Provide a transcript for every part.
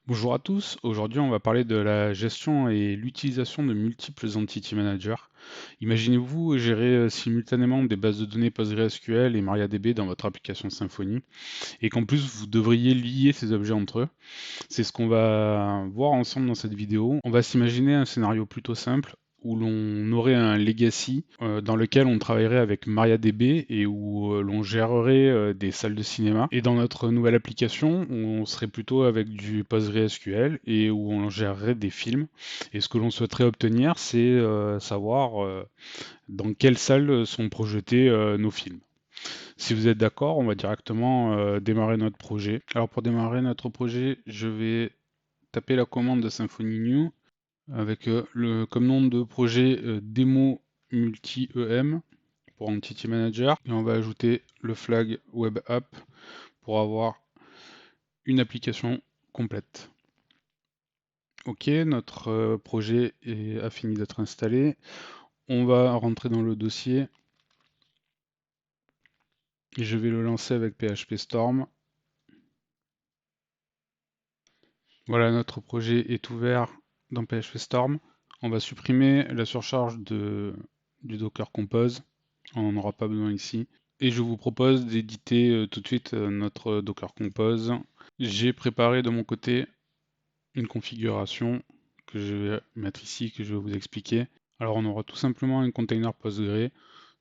Bonjour à tous, aujourd'hui on va parler de la gestion et l'utilisation de multiples Entity Managers. Imaginez-vous gérer simultanément des bases de données PostgreSQL et MariaDB dans votre application Symfony et qu'en plus vous devriez lier ces objets entre eux. C'est ce qu'on va voir ensemble dans cette vidéo. On va s'imaginer un scénario plutôt simple où l'on aurait un legacy dans lequel on travaillerait avec MariaDB et où l'on gérerait des salles de cinéma. Et dans notre nouvelle application, on serait plutôt avec du PostgreSQL et où on gérerait des films. Et ce que l'on souhaiterait obtenir, c'est savoir dans quelle salle sont projetés nos films. Si vous êtes d'accord, on va directement démarrer notre projet. Alors pour démarrer notre projet, je vais taper la commande de Symfony New avec comme nom de projet démo multi EM pour Entity Manager et on va ajouter le flag web app pour avoir une application complète. Ok, notre projet a fini d'être installé. On va rentrer dans le dossier et je vais le lancer avec PHP Storm. Voilà, notre projet est ouvert dans PHP Storm. On va supprimer la surcharge du Docker Compose. On n'en aura pas besoin ici. Et je vous propose d'éditer tout de suite notre Docker Compose. J'ai préparé de mon côté une configuration que je vais mettre ici, que je vais vous expliquer. Alors on aura tout simplement un container Postgre,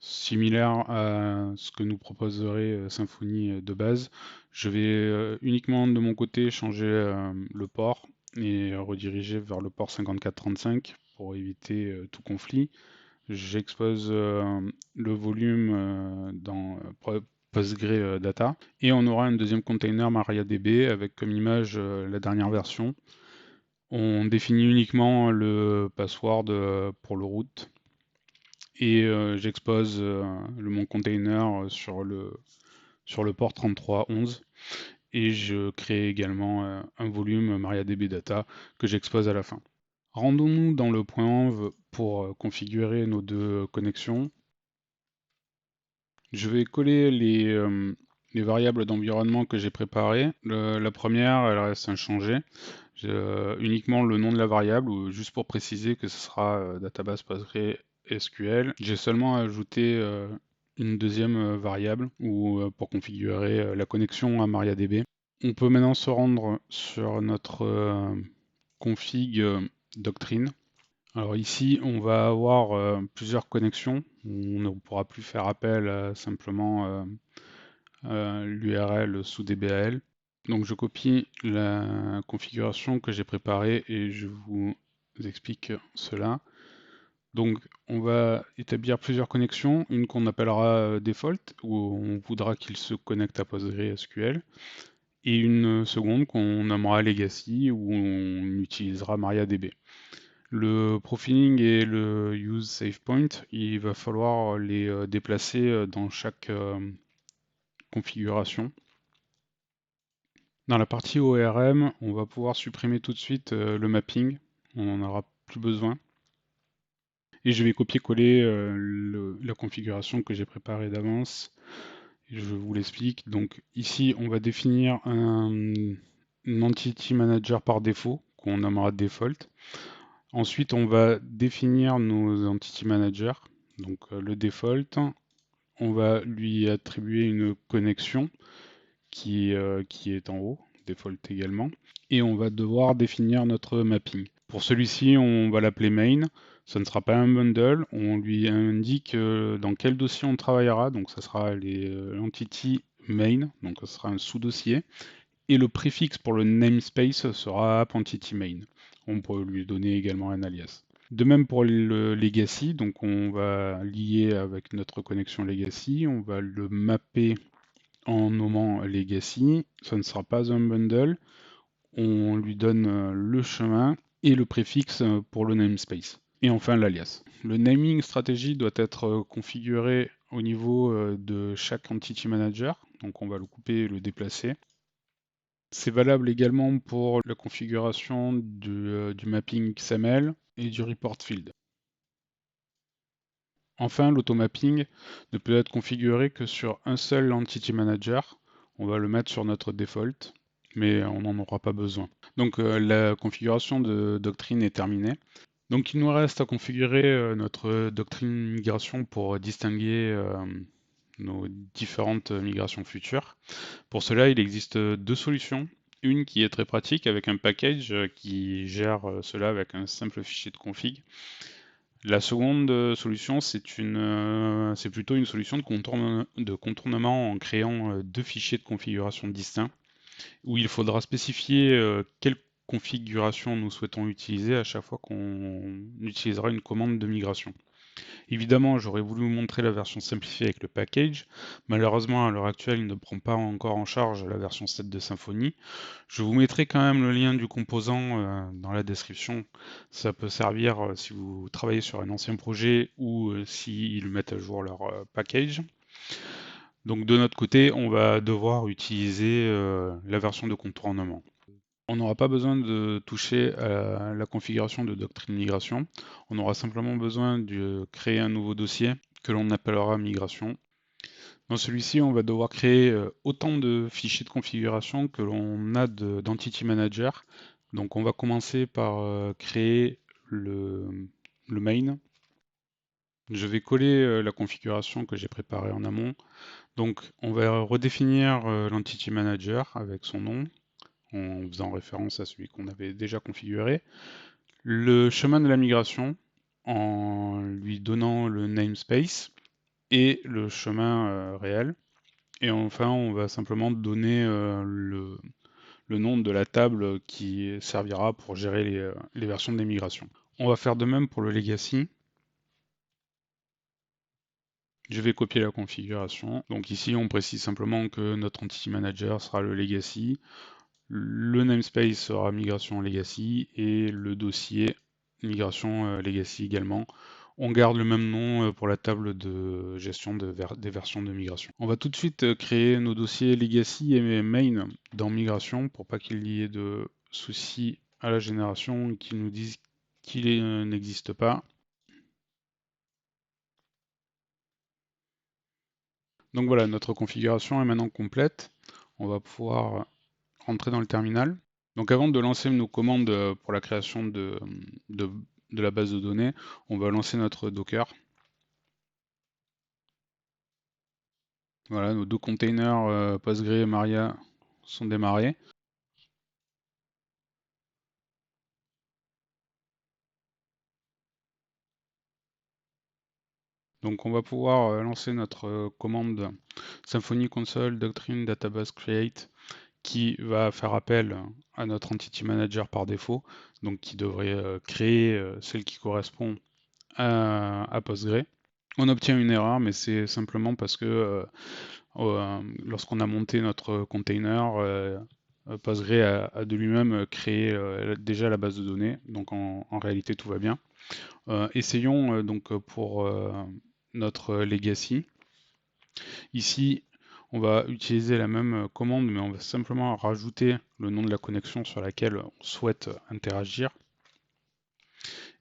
similaire à ce que nous proposerait Symfony de base. Je vais uniquement de mon côté changer le port et rediriger vers le port 5435 pour éviter tout conflit. J'expose le volume dans Postgre Data et on aura un deuxième container MariaDB avec comme image la dernière version. On définit uniquement le password pour le root et j'expose mon container sur le port 3311 et je crée également un volume MariaDB Data que j'expose à la fin. Rendons-nous dans le point env pour configurer nos deux connexions. Je vais coller les variables d'environnement que j'ai préparées. La première, elle reste inchangée. Uniquement le nom de la variable, ou juste pour préciser que ce sera database PostgreSQL. J'ai seulement ajouté une deuxième variable pour configurer la connexion à MariaDB. On peut maintenant se rendre sur notre config doctrine. Alors ici, on va avoir plusieurs connexions. On ne pourra plus faire appel à simplement l'URL sous DBAL. Donc je copie la configuration que j'ai préparée et je vous explique cela. Donc on va établir plusieurs connexions, une qu'on appellera default, où on voudra qu'il se connecte à PostgreSQL, et une seconde qu'on nommera legacy, où on utilisera MariaDB. Le profiling et le use save point, il va falloir les déplacer dans chaque configuration. Dans la partie ORM, on va pouvoir supprimer tout de suite le mapping, on n'en aura plus besoin. Et je vais copier-coller la configuration que j'ai préparée d'avance. Je vous l'explique. Donc ici, on va définir un entity manager par défaut, qu'on nommera default. Ensuite, on va définir nos entity managers. Donc le default, on va lui attribuer une connexion qui est en haut, default également. Et on va devoir définir notre mapping. Pour celui-ci, on va l'appeler main. Ce ne sera pas un bundle. On lui indique dans quel dossier on travaillera. Donc ça sera l'entity main. Donc ce sera un sous-dossier. Et le préfixe pour le namespace sera app entity main. On peut lui donner également un alias. De même pour le legacy, donc on va lier avec notre connexion legacy, on va le mapper en nommant legacy, ça ne sera pas un bundle, on lui donne le chemin et le préfixe pour le namespace. Et enfin l'alias. Le naming stratégie doit être configuré au niveau de chaque entity manager, donc on va le couper et le déplacer. C'est valable également pour la configuration du mapping XML et du report field. Enfin, l'automapping ne peut être configuré que sur un seul entity manager. On va le mettre sur notre default, mais on n'en aura pas besoin. Donc la configuration de doctrine est terminée. Donc il nous reste à configurer notre doctrine migration pour distinguer nos différentes migrations futures. Pour cela, il existe deux solutions. Une qui est très pratique avec un package qui gère cela avec un simple fichier de config. La seconde solution, c'est plutôt une solution de contournement en créant deux fichiers de configuration distincts, où il faudra spécifier quelle configuration nous souhaitons utiliser à chaque fois qu'on utilisera une commande de migration. Évidemment, j'aurais voulu vous montrer la version simplifiée avec le package. Malheureusement, à l'heure actuelle, il ne prend pas encore en charge la version 7 de Symfony. Je vous mettrai quand même le lien du composant dans la description. Ça peut servir si vous travaillez sur un ancien projet ou s'ils mettent à jour leur package. Donc de notre côté, on va devoir utiliser la version de contournement. On n'aura pas besoin de toucher à la configuration de doctrine migration. On aura simplement besoin de créer un nouveau dossier que l'on appellera migration. Dans celui-ci, on va devoir créer autant de fichiers de configuration que l'on a d'Entity Manager. Donc on va commencer par créer le main. Je vais coller la configuration que j'ai préparée en amont. Donc on va redéfinir l'Entity Manager avec son nom, en faisant référence à celui qu'on avait déjà configuré. Le chemin de la migration, en lui donnant le namespace et le chemin réel. Et enfin, on va simplement donner le nom de la table qui servira pour gérer les versions des migrations. On va faire de même pour le legacy. Je vais copier la configuration. Donc ici, on précise simplement que notre entity manager sera le legacy. Le namespace sera migration legacy et le dossier migration legacy également. On garde le même nom pour la table de gestion des versions de migration. On va tout de suite créer nos dossiers legacy et main dans migration pour pas qu'il y ait de soucis à la génération qui nous disent qu'il n'existe pas. Donc voilà, notre configuration est maintenant complète. On va pouvoir rentrer dans le terminal. Donc avant de lancer nos commandes pour la création de la base de données, on va lancer notre Docker. Voilà, nos deux containers Postgre et Maria sont démarrés. Donc on va pouvoir lancer notre commande Symfony console doctrine database create qui va faire appel à notre entity manager par défaut, donc qui devrait créer celle qui correspond à Postgre. On obtient une erreur, mais c'est simplement parce que lorsqu'on a monté notre container, Postgre a de lui-même créé déjà la base de données, donc en réalité tout va bien. Essayons donc pour notre legacy. Ici, on va utiliser la même commande, mais on va simplement rajouter le nom de la connexion sur laquelle on souhaite interagir.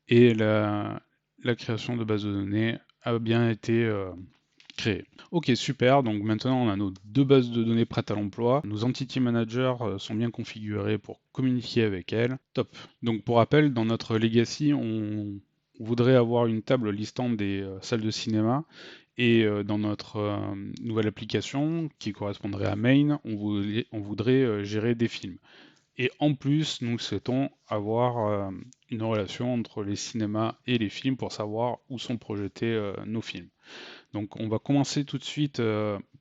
Et la création de base de données a bien été créée. Ok, super. Donc maintenant, on a nos deux bases de données prêtes à l'emploi. Nos entity managers sont bien configurés pour communiquer avec elles. Top. Donc pour rappel, dans notre legacy, on voudrait avoir une table listant des salles de cinéma. Et dans notre nouvelle application qui correspondrait à main, on voudrait gérer des films. Et en plus, nous souhaitons avoir une relation entre les cinémas et les films pour savoir où sont projetés nos films. Donc on va commencer tout de suite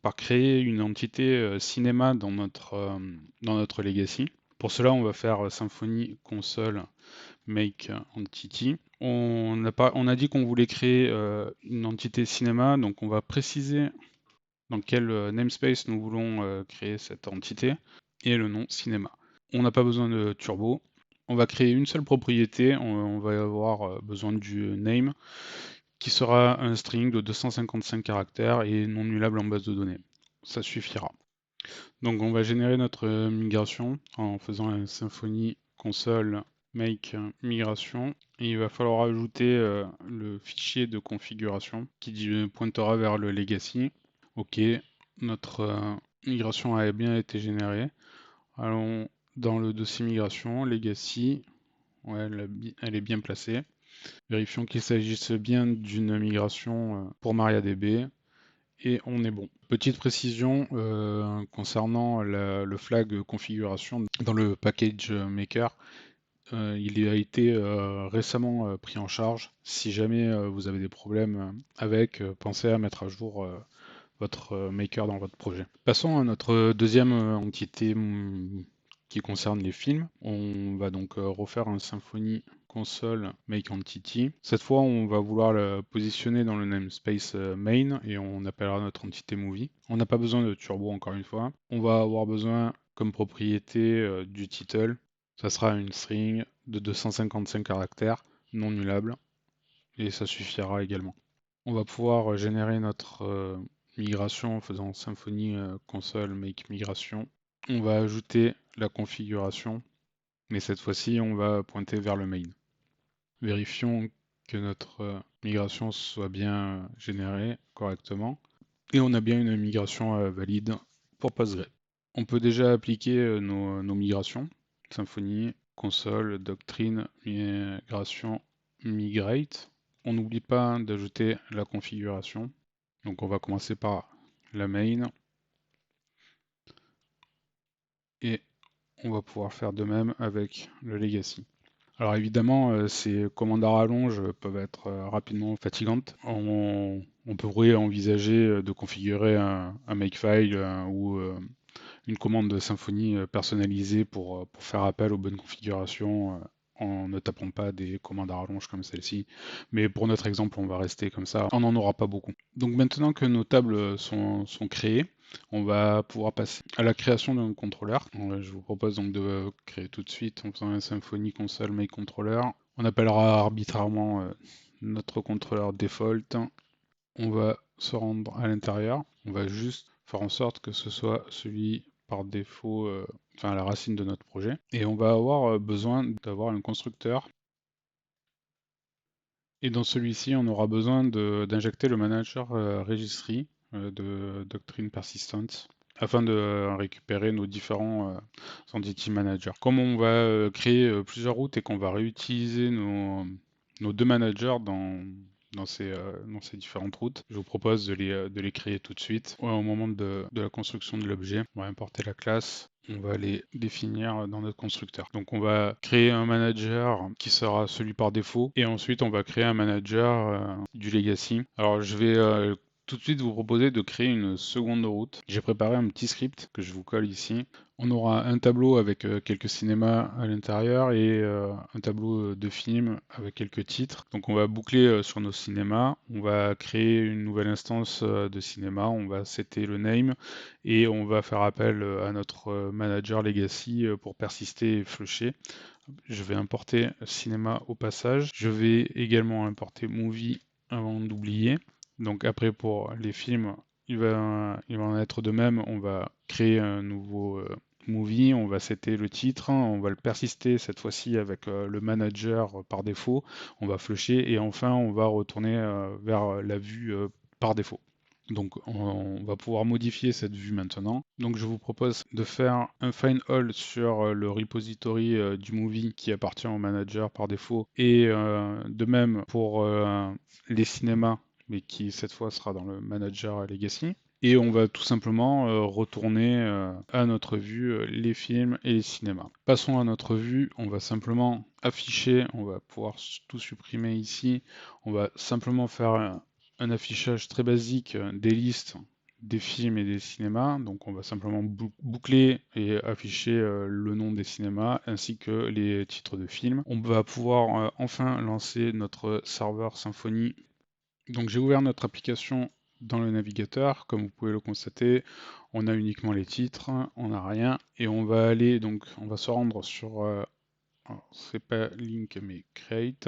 par créer une entité cinéma dans notre legacy. Pour cela, on va faire Symfony console make entity. On a dit qu'on voulait créer une entité cinéma, donc on va préciser dans quel namespace nous voulons créer cette entité et le nom cinéma. On n'a pas besoin de turbo. On va créer une seule propriété. On va avoir besoin du name qui sera un string de 255 caractères et non nullable en base de données. Ça suffira. Donc on va générer notre migration en faisant un Symfony console make migration et il va falloir ajouter le fichier de configuration qui pointera vers le legacy. Ok, notre migration a bien été générée. Allons dans le dossier migration, Legacy, ouais, elle est bien placée. Vérifions qu'il s'agisse bien d'une migration pour MariaDB et on est bon. Petite précision concernant le flag configuration dans le package maker. Il a été récemment pris en charge. Si jamais vous avez des problèmes avec, pensez à mettre à jour votre maker dans votre projet. Passons à notre deuxième entité qui concerne les films. On va donc refaire un Symfony console make entity. Cette fois, on va vouloir le positionner dans le namespace main et on appellera notre entité movie. On n'a pas besoin de turbo encore une fois. On va avoir besoin comme propriété du title. Ça sera une string de 255 caractères non nullable et ça suffira également. On va pouvoir générer notre migration en faisant Symfony console make migration. On va ajouter la configuration, mais cette fois-ci on va pointer vers le main. Vérifions que notre migration soit bien générée correctement et on a bien une migration valide pour Postgre. On peut déjà appliquer nos migrations. Symfony, console, doctrine, migration, migrate. On n'oublie pas d'ajouter la configuration. Donc on va commencer par la main et on va pouvoir faire de même avec le legacy. Alors évidemment, ces commandes à rallonge peuvent être rapidement fatigantes. On pourrait envisager de configurer un makefile ou une commande de Symfony personnalisée pour faire appel aux bonnes configurations en ne tapant pas des commandes à rallonge comme celle-ci. Mais pour notre exemple, on va rester comme ça. On n'en aura pas beaucoup. Donc maintenant que nos tables sont créées, on va pouvoir passer à la création d'un contrôleur. Je vous propose donc de créer tout de suite en faisant un Symfony console make controller. On appellera arbitrairement notre contrôleur default. On va se rendre à l'intérieur. On va juste faire en sorte que ce soit celui par défaut, enfin la racine de notre projet. Et on va avoir besoin d'avoir un constructeur. Et dans celui-ci, on aura besoin d'injecter le manager registry de Doctrine Persistent afin de récupérer nos différents entity managers. Comme on va créer plusieurs routes et qu'on va réutiliser nos deux managers dans ces différentes routes, je vous propose de les créer tout de suite au moment de la construction de l'objet. On va importer la classe. On va les définir dans notre constructeur. Donc on va créer un manager qui sera celui par défaut et ensuite on va créer un manager du legacy. Alors je vais tout de suite vous proposer de créer une seconde route. J'ai préparé un petit script que je vous colle ici. On aura un tableau avec quelques cinémas à l'intérieur et un tableau de films avec quelques titres. Donc on va boucler sur nos cinémas, on va créer une nouvelle instance de cinéma, on va setter le name et on va faire appel à notre manager legacy pour persister et flusher. Je vais importer cinéma au passage. Je vais également importer movie avant d'oublier. Donc après pour les films, il va en être de même. On va créer un nouveau movie, on va setter le titre, on va le persister cette fois-ci avec le manager par défaut. On va flusher et enfin on va retourner vers la vue par défaut. Donc on va pouvoir modifier cette vue maintenant. Donc je vous propose de faire un find all sur le repository du movie qui appartient au manager par défaut et de même pour les cinémas mais qui cette fois sera dans le manager legacy. Et on va tout simplement retourner à notre vue les films et les cinémas. Passons à notre vue, on va simplement afficher, on va pouvoir tout supprimer ici, on va simplement faire un affichage très basique des listes des films et des cinémas. Donc on va simplement boucler et afficher le nom des cinémas ainsi que les titres de films. On va pouvoir enfin lancer notre serveur Symfony. Donc j'ai ouvert notre application dans le navigateur. Comme vous pouvez le constater, on a uniquement les titres, on n'a rien. Et on va aller, donc on va se rendre sur, c'est pas link mais create.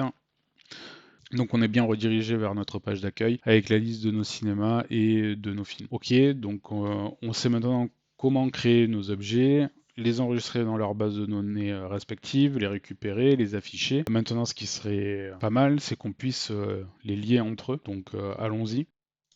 Donc on est bien redirigé vers notre page d'accueil avec la liste de nos cinémas et de nos films. Ok, donc on sait maintenant comment créer nos objets, les enregistrer dans leur base de données respectives, les récupérer, les afficher. Maintenant ce qui serait pas mal, c'est qu'on puisse les lier entre eux, donc allons-y.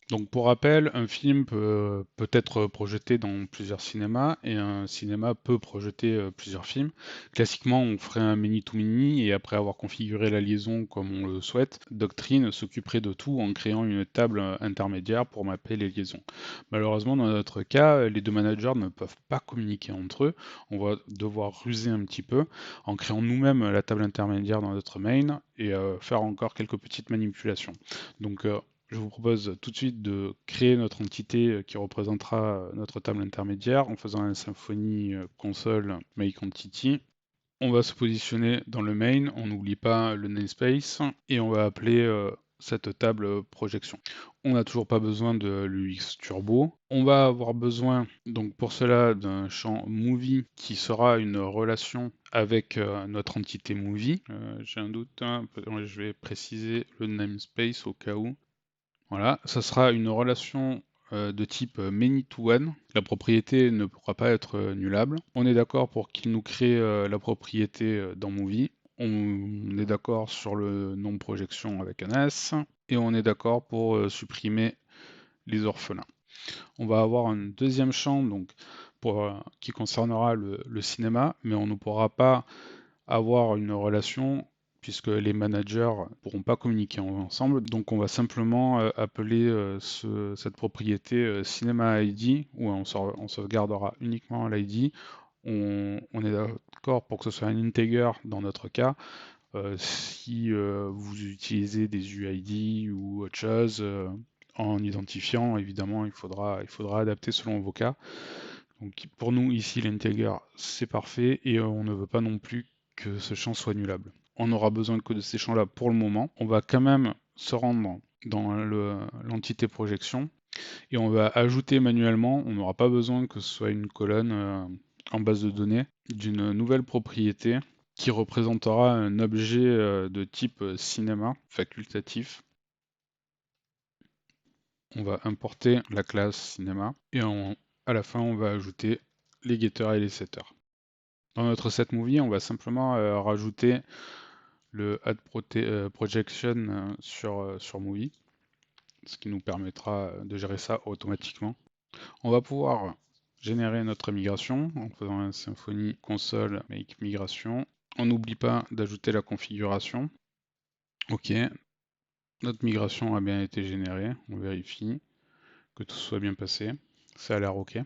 Donc pour rappel, un film peut être projeté dans plusieurs cinémas et un cinéma peut projeter plusieurs films. Classiquement, on ferait un mini-to-mini et après avoir configuré la liaison comme on le souhaite, Doctrine s'occuperait de tout en créant une table intermédiaire pour mapper les liaisons. Malheureusement, dans notre cas, les deux managers ne peuvent pas communiquer entre eux. On va devoir ruser un petit peu en créant nous-mêmes la table intermédiaire dans notre main et faire encore quelques petites manipulations. Donc je vous propose tout de suite de créer notre entité qui représentera notre table intermédiaire en faisant un Symfony console make entity. On va se positionner dans le main, on n'oublie pas le namespace et on va appeler cette table projection. On n'a toujours pas besoin de l'UX Turbo. On va avoir besoin donc pour cela d'un champ movie qui sera une relation avec notre entité movie. J'ai un doute, hein, je vais préciser le namespace au cas où. Voilà, ça sera une relation de type many to one. La propriété ne pourra pas être nullable. On est d'accord pour qu'il nous crée la propriété dans Movie. On est d'accord sur le nom projection avec un S. Et on est d'accord pour supprimer les orphelins. On va avoir un deuxième champ donc, qui concernera le cinéma, mais on ne pourra pas avoir une relation puisque les managers ne pourront pas communiquer ensemble. Donc on va simplement appeler cette propriété Cinema ID, où on sauvegardera uniquement l'ID. On est d'accord pour que ce soit un integer dans notre cas. Si vous utilisez des UID ou autre chose, en identifiant, évidemment, il faudra adapter selon vos cas. Donc pour nous, ici, l'integer, c'est parfait, et on ne veut pas non plus que ce champ soit nullable. On aura besoin que de ces champs-là pour le moment. On va quand même se rendre dans l'entité projection, et on va ajouter manuellement, on n'aura pas besoin que ce soit une colonne en base de données, d'une nouvelle propriété qui représentera un objet de type cinéma facultatif. On va importer la classe cinéma et à la fin on va ajouter les getters et les setters. Dans notre setMovie, on va simplement rajouter le add projection sur movie, ce qui nous permettra de gérer ça automatiquement. On va pouvoir générer notre migration en faisant un Symfony console make migration. On n'oublie pas d'ajouter la configuration. Ok, notre migration a bien été générée. On vérifie que tout soit bien passé. Ça a l'air ok.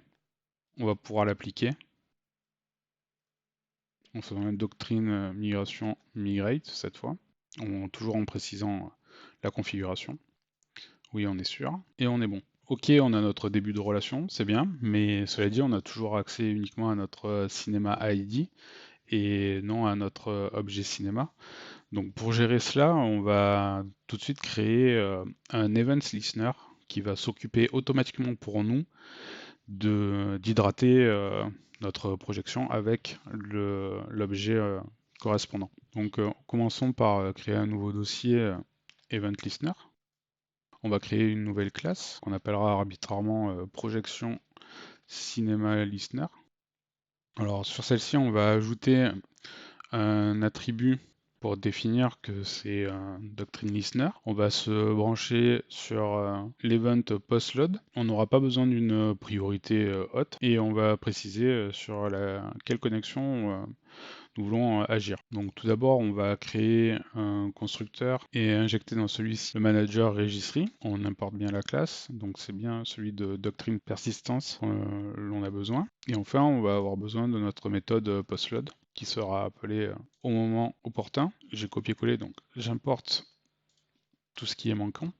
On va pouvoir l'appliquer en faisant une doctrine migration migrate cette fois, toujours en précisant la configuration. Oui, on est sûr. Et on est bon. Ok, on a notre début de relation, c'est bien, mais cela dit, on a toujours accès uniquement à notre cinéma ID et non à notre objet cinéma. Donc pour gérer cela, on va tout de suite créer un events listener qui va s'occuper automatiquement pour nous d'hydrater notre projection avec l'objet correspondant. Donc commençons par créer un nouveau dossier event listener. On va créer une nouvelle classe qu'on appellera arbitrairement projection cinéma listener. Alors sur celle-ci, on va ajouter un attribut pour définir que c'est un doctrine listener. On va se brancher sur l'event postload. On n'aura pas besoin d'une priorité haute et on va préciser sur quelle connexion nous voulons agir. Donc tout d'abord, on va créer un constructeur et injecter dans celui-ci le manager registry. On importe bien la classe, donc c'est bien celui de doctrine persistance l'on a besoin. Et enfin, on va avoir besoin de notre méthode postload qui sera appelée au moment opportun. J'ai copié-collé, donc j'importe tout ce qui est manquant.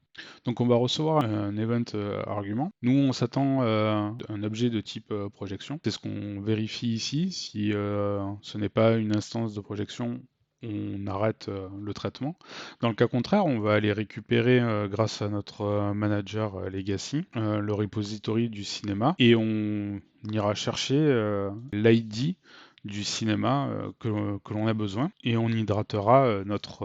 Donc on va recevoir un event argument. Nous, on s'attend à un objet de type projection. C'est ce qu'on vérifie ici. Si ce n'est pas une instance de projection, on arrête le traitement. Dans le cas contraire, on va aller récupérer grâce à notre manager legacy le repository du cinéma et on ira chercher l'ID du cinéma que l'on a besoin et on hydratera notre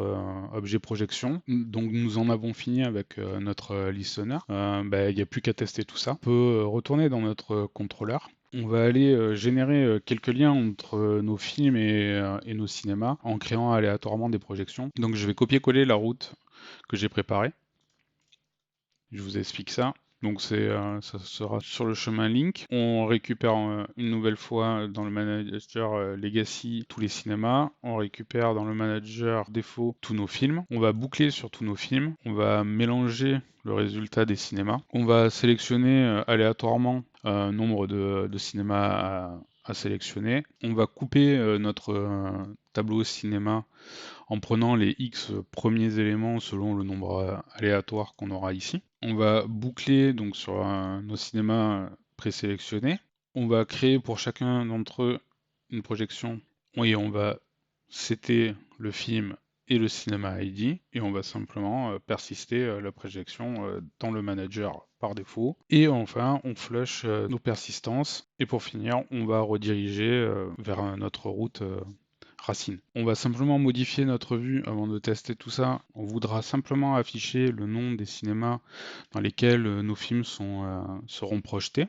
objet projection. Donc nous en avons fini avec notre listener. Il n'y a plus qu'à tester tout ça. On peut retourner dans notre contrôleur. On va aller générer quelques liens entre nos films et nos cinémas en créant aléatoirement des projections. Donc je vais copier-coller la route que j'ai préparée. Je vous explique ça. Donc ça sera sur le chemin Link. On récupère une nouvelle fois dans le manager Legacy tous les cinémas. On récupère dans le manager défaut tous nos films. On va boucler sur tous nos films. On va mélanger le résultat des cinémas. On va sélectionner aléatoirement un nombre de cinémas à sélectionner. On va couper notre tableau cinéma en prenant les X premiers éléments selon le nombre aléatoire qu'on aura ici. On va boucler donc sur nos cinémas présélectionnés. On va créer pour chacun d'entre eux une projection et on va setter le film et le cinéma ID et on va simplement persister la projection dans le manager par défaut. Et enfin, on flush nos persistances et pour finir, on va rediriger vers notre route racine. On va simplement modifier notre vue avant de tester tout ça. On voudra simplement afficher le nom des cinémas dans lesquels nos films seront projetés.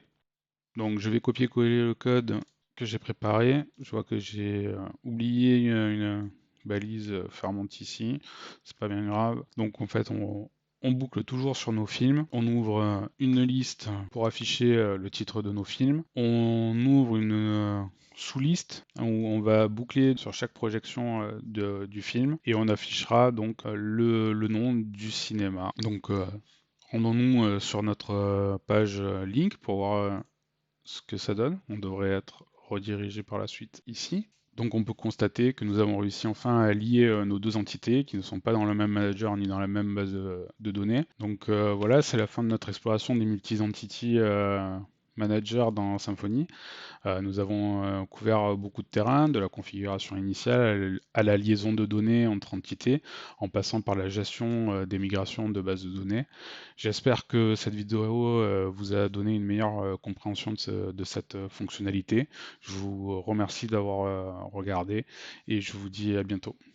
Donc je vais copier-coller le code que j'ai préparé. Je vois que j'ai oublié une balise fermante ici. C'est pas bien grave. Donc en fait, on boucle toujours sur nos films. On ouvre une liste pour afficher le titre de nos films. On ouvre une sous-liste où on va boucler sur chaque projection du film et on affichera donc le nom du cinéma. Donc rendons-nous sur notre page link pour voir ce que ça donne. On devrait être redirigé par la suite ici. Donc on peut constater que nous avons réussi enfin à lier nos deux entités qui ne sont pas dans le même manager ni dans la même base de données. Donc voilà, c'est la fin de notre exploration des multi-entities managers dans Symfony. Nous avons couvert beaucoup de terrain, de la configuration initiale à la liaison de données entre entités, en passant par la gestion des migrations de bases de données. J'espère que cette vidéo vous a donné une meilleure compréhension de cette fonctionnalité. Je vous remercie d'avoir regardé et je vous dis à bientôt.